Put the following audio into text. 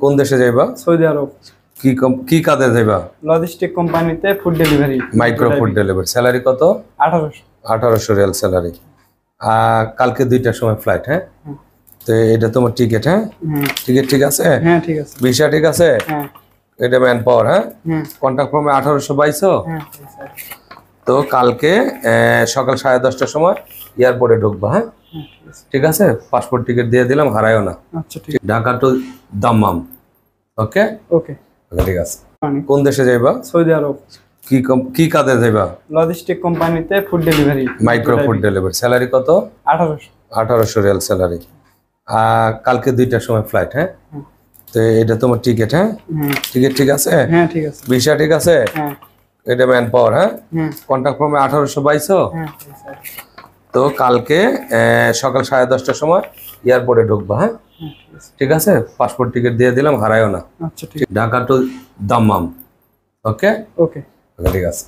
কোন দেশে যাইবা? Saudi Arab. কি কাজে যাইবা? লজিস্টিক কোম্পানিতে food delivery. Micro food delivery. Salary কত? 1800। 1800 রিয়াল স্যালারি। কালকে 2টার সময় ফ্লাইট। হ্যাঁ, তো এটা তোমার টিকিট? হ্যাঁ, টিকিট ঠিক আছে? হ্যাঁ ঠিক আছে। ভিসা ঠিক আছে? হ্যাঁ। এটা ম্যান পাওয়ার? হ্যাঁ, কন্ট্যাক্ট ফর্মে 1800 পাইছো? হ্যাঁ। তো কালকে সকাল 10:30টার সময় এয়ারপোর্টে ঢুকবা। হ্যাঁ, ঠিক আছে। পাসপোর্ট টিকিট দিয়ে দিলাম, হারায়ও না। আচ্ছা ঠিক। Dhaka to Dammam. Okay okay ঠিক আছে। কোন দেশে যাইবা? Saudi Arab. কি কাজে যাইবা? লজিস্টিক কোম্পানিতে food delivery. Micro food delivery. Salary কত? 1800। 1800 রিয়াল স্যালারি। কালকে 2টার সময় ফ্লাইট। হ্যাঁ, তো এটা তোমার টিকিট? হ্যাঁ, টিকিট ঠিক আছে? হ্যাঁ ঠিক আছে। ভিসা ঠিক আছে? হ্যাঁ। এটা ম্যান পাওয়ার? হ্যাঁ, কন্ট্যাক্ট ফর্মে 1800 পাইছো? হ্যাঁ। তো কালকে সকাল 10:30টার সময় এয়ারপোর্টে ঢুকবা। হ্যাঁ, ঠিক আছে। পাসপোর্ট টিকিট দিয়ে দিলাম, হারায়ও না। আচ্ছা ঠিক। Dhaka to Dammam. Okay okay ঠিক আছে।